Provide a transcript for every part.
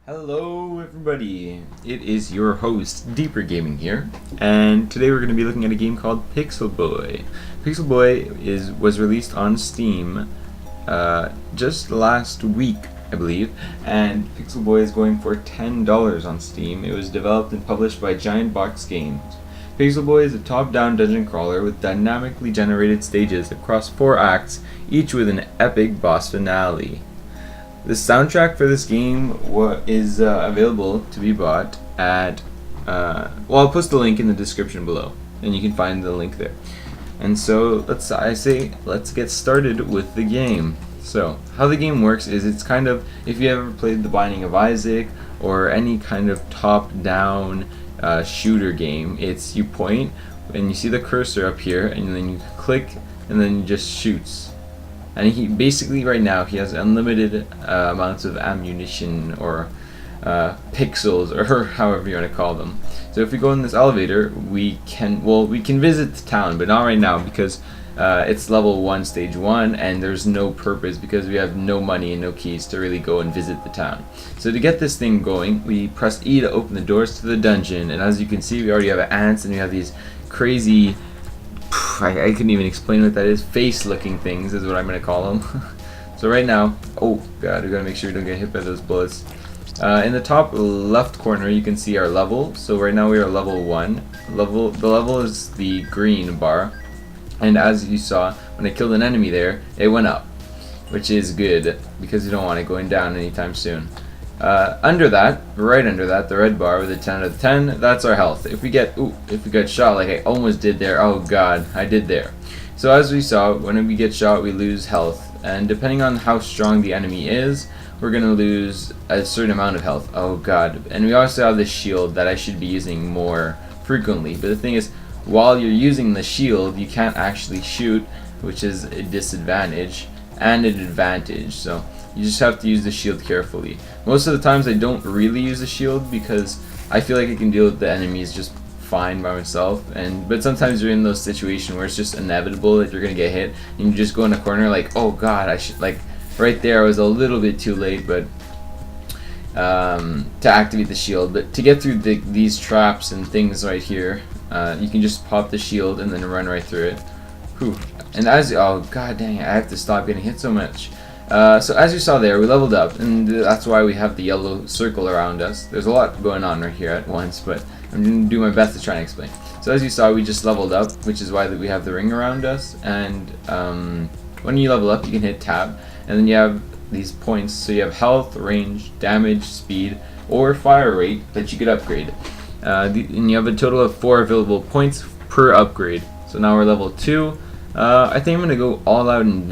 Hello everybody, it is your host Deeper Gaming here, and today we're going to be looking at a game called Pixel Boy. Pixel Boy was released on Steam just last week, I believe, and Pixel Boy is going for $10 on Steam. It was developed and published by Giant Box Games. Pixel Boy is a top-down dungeon crawler with dynamically generated stages across 4 acts, each with an epic boss finale. The soundtrack for this game is available to be bought at, I'll post the link in the description below, and you can find the link there. And so, let's get started with the game. So, how the game works is it's kind of, if you ever played The Binding of Isaac, or any kind of top-down shooter game, it's you point, and you see the cursor up here, and then you click, and then it just shoots. And he basically right now he has unlimited amounts of ammunition or pixels or however you want to call them. So if we go in this elevator, we can visit the town, but not right now because it's level 1, stage 1, and there's no purpose because we have no money and no keys to really go and visit the town. So to get this thing going, we press E to open the doors to the dungeon, and as you can see, we already have ants and we have these crazy, I couldn't even explain what that is. Face-looking things is what I'm going to call them. So right now, oh god, we got to make sure we don't get hit by those bullets. In the top left corner, you can see our level. So right now we are level 1. The level is the green bar, and as you saw, when I killed an enemy there, it went up, which is good because you don't want it going down anytime soon. Under that, right under that, the red bar with a 10 out of 10, that's our health. If we get shot like I almost did there, oh god, I did there. So as we saw, when we get shot, we lose health, and depending on how strong the enemy is, we're gonna lose a certain amount of health. Oh god. And we also have the shield that I should be using more frequently. But the thing is, while you're using the shield, you can't actually shoot, which is a disadvantage and an advantage. So you just have to use the shield carefully. Most of the times I don't really use the shield because I feel like I can deal with the enemies just fine by myself, but sometimes you're in those situations where it's just inevitable that you're gonna get hit and you just go in a corner like, oh god, I should, like right there I was a little bit too late but to activate the shield. But to get through these traps and things right here, you can just pop the shield and then run right through it. Whew. And oh god dang it, I have to stop getting hit so much. So as you saw there, we leveled up, and that's why we have the yellow circle around us. There's a lot going on right here at once, but I'm going to do my best to try and explain. So as you saw, we just leveled up, which is why we have the ring around us, and when you level up, you can hit tab, and then you have these points, so you have health, range, damage, speed, or fire rate that you could upgrade. And you have a total of 4 available points per upgrade. So now we're level 2. I think I'm gonna go all out in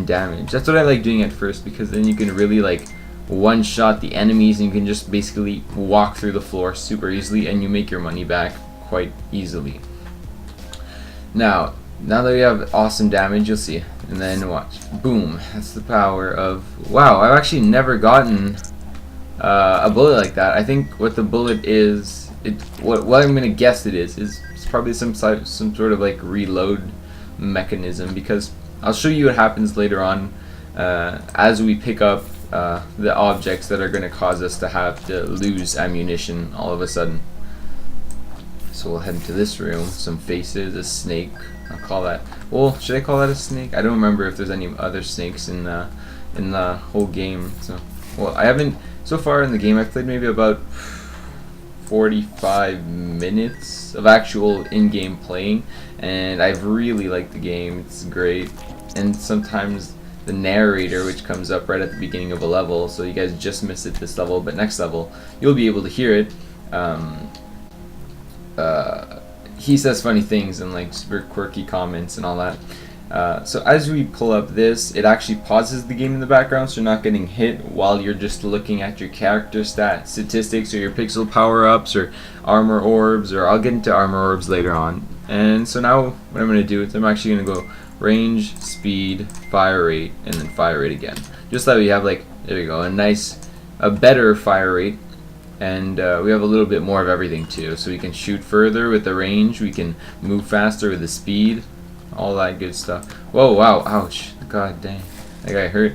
damage. That's what I like doing at first because then you can really like one-shot the enemies and you can just basically walk through the floor super easily and you make your money back quite easily. Now that we have awesome damage, you'll see, and then watch, boom. That's the power of, wow. I've actually never gotten a bullet like that. I think what the bullet is, what I'm gonna guess it's probably some sort of like reload mechanism, because I'll show you what happens later on as we pick up the objects that are going to cause us to have to lose ammunition all of a sudden. So we'll head into this room. Some faces, a snake. I'll call that. Well, should I call that a snake? I don't remember if there's any other snakes in the whole game. So, well, I haven't so far in the game. I've played maybe about 45 minutes of actual in-game playing, and I've really liked the game. It's great. And sometimes the narrator, which comes up right at the beginning of a level, so you guys just missed it this level, but next level you'll be able to hear it. He says funny things and like super quirky comments and all that. So as we pull up this, it actually pauses the game in the background, so you're not getting hit while you're just looking at your character statistics or your pixel power-ups or armor orbs, or I'll get into armor orbs later on. And so now what I'm going to do is I'm actually going to go range, speed, fire rate, and then fire rate again. Just that we have, like, there we go, a better fire rate, and we have a little bit more of everything too. So we can shoot further with the range, we can move faster with the speed, all that good stuff. Whoa, wow, ouch, god dang, that guy hurt.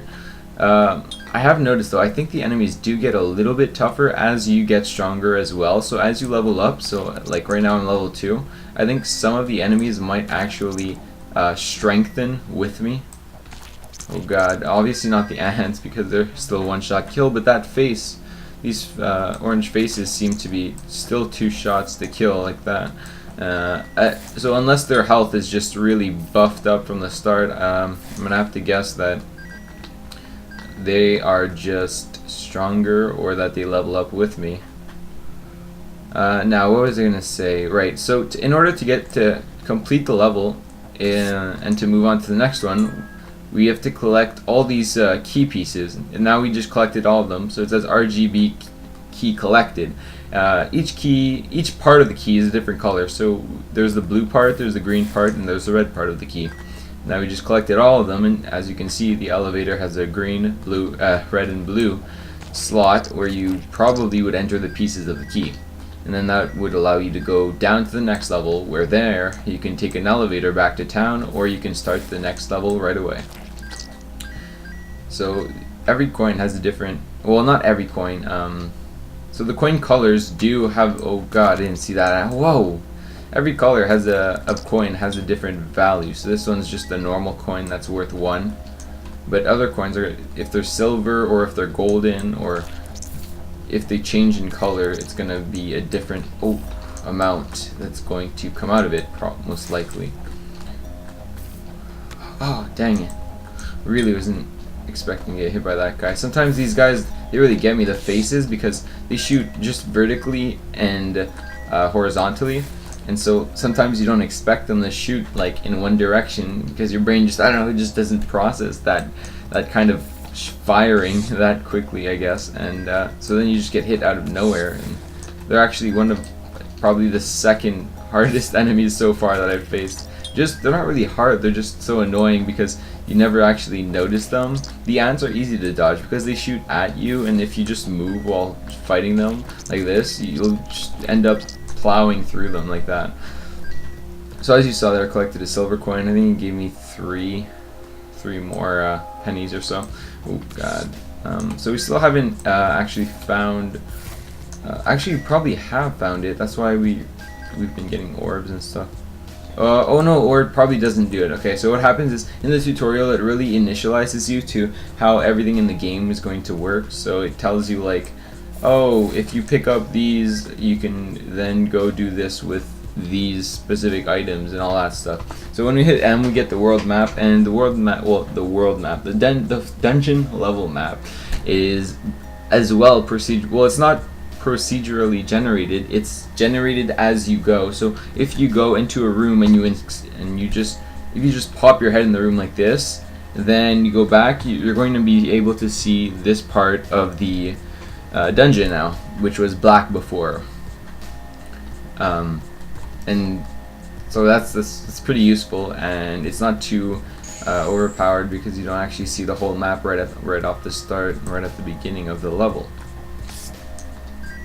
I have noticed though, I think the enemies do get a little bit tougher as you get stronger as well. So as you level up, so like right now I'm level 2, I think some of the enemies might actually strengthen with me. Oh god, obviously not the ants because they're still one-shot kill, but that face, these orange faces seem to be still 2 shots to kill like that. So unless their health is just really buffed up from the start, I'm gonna have to guess that they are just stronger or that they level up with me. Now, what was I gonna say? Right, so in order to get to complete the level and to move on to the next one, we have to collect all these key pieces, and now we just collected all of them. So it says RGB key collected. Each part of the key is a different color. So there's the blue part, there's the green part, and there's the red part of the key. Now we just collected all of them, and as you can see, the elevator has a green, blue, red, and blue slot where you probably would enter the pieces of the key. And then that would allow you to go down to the next level, where there you can take an elevator back to town, or you can start the next level right away. So every coin has a different, well, not every coin, so the coin colors do have, oh god, I didn't see that, whoa! Every color has of coin has a different value. So this one's just a normal coin that's worth 1. But other coins are, if they're silver or if they're golden or if they change in color, it's going to be a different amount that's going to come out of it, most likely. Oh, dang it. Really wasn't expecting to get hit by that guy. Sometimes these guys, they really get me, the faces, because they shoot just vertically and horizontally. And so sometimes you don't expect them to shoot like in one direction because your brain just, I don't know, it just doesn't process that kind of firing that quickly, I guess. And so then you just get hit out of nowhere. And they're actually one of probably the second hardest enemies so far that I've faced. They're not really hard, they're just so annoying because you never actually notice them. The ants are easy to dodge because they shoot at you, and if you just move while fighting them like this, you'll just end up plowing through them like that. So as you saw there, I collected a silver coin. I think it gave me three more pennies or so. Oh god. So we still haven't actually found, actually we probably have found it. That's why we've been getting orbs and stuff. Oh no, orb probably doesn't do it. Okay, so what happens is in the tutorial it really initializes you to how everything in the game is going to work. So it tells you like, oh, if you pick up these, you can then go do this with these specific items and all that stuff. So when we hit M, we get the world map, and the world map, the dungeon level map is as well well, it's not procedurally generated, it's generated as you go. So if you go into a room and if you just pop your head in the room like this, then you go back, you're going to be able to see this part of the dungeon now, which was black before, and so that's pretty useful, and it's not too overpowered because you don't actually see the whole map right off the start, right at the beginning of the level.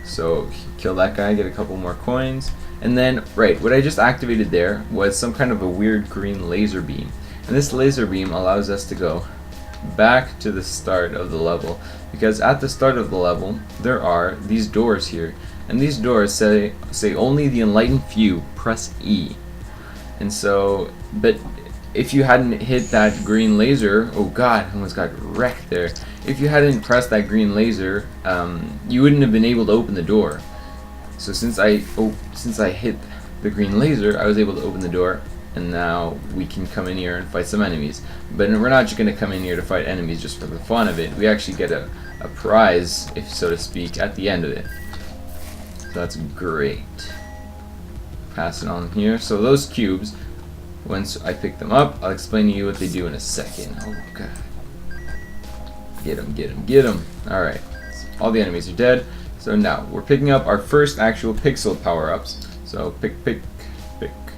So kill that guy, get a couple more coins, and then what I just activated there was some kind of a weird green laser beam, and this laser beam allows us to go back to the start of the level, because at the start of the level there are these doors here, and these doors say only the enlightened few press E. And so, but if you hadn't hit that green laser, oh god, I almost got wrecked there. If you hadn't pressed that green laser, you wouldn't have been able to open the door. So since I hit the green laser, I was able to open the door, and now we can come in here and fight some enemies. But we're not just going to come in here to fight enemies just for the fun of it. We actually get a prize, if so to speak, at the end of it. So that's great. Pass it on here. So those cubes, once I pick them up, I'll explain to you what they do in a second. Oh god. Get him, get him, get him. Alright. All the enemies are dead. So now we're picking up our first actual pixel power-ups. So pick.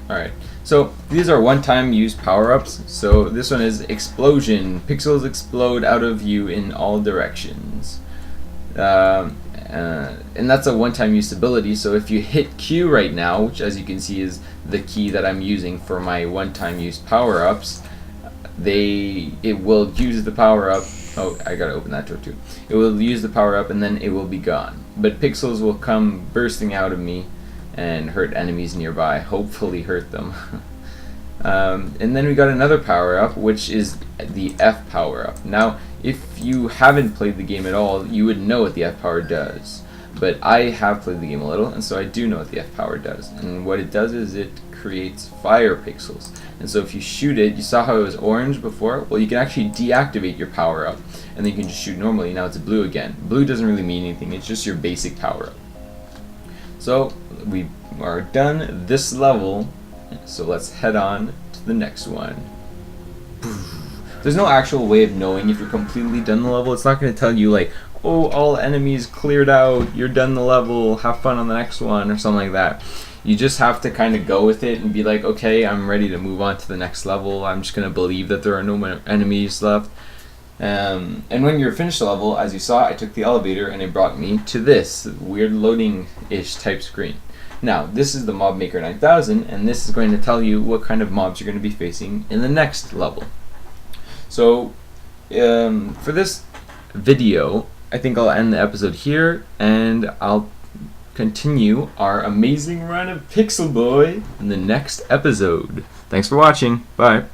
Alright. So these are one-time use power-ups. So this one is explosion. Pixels explode out of you in all directions. And that's a one-time use ability. So if you hit Q right now, which as you can see is the key that I'm using for my one-time use power-ups, it will use the power-up Oh, I gotta open that door too. It will use the power up and then it will be gone. But pixels will come bursting out of me and hurt enemies nearby. Hopefully hurt them. And then we got another power up, which is the F power up. Now, if you haven't played the game at all, you would know what the F power does. But I have played the game a little, and so I do know what the F power does. And what it does is it creates fire pixels. And so if you shoot it, you saw how it was orange before? Well, you can actually deactivate your power up, and then you can just shoot normally. Now it's blue again. Blue doesn't really mean anything, it's just your basic power up. So we are done this level, so let's head on to the next one. There's no actual way of knowing if you're completely done the level. It's not going to tell you like, oh, all enemies cleared out, you're done the level, have fun on the next one, or something like that. You just have to kind of go with it and be like, okay, I'm ready to move on to the next level. I'm just going to believe that there are no more enemies left. And when you're finished the level, as you saw, I took the elevator and it brought me to this weird loading-ish type screen. Now, this is the Mob Maker 9000, and this is going to tell you what kind of mobs you're going to be facing in the next level. So, for this video, I think I'll end the episode here, and I'll continue our amazing run of Pixel Boy in the next episode. Thanks for watching. Bye.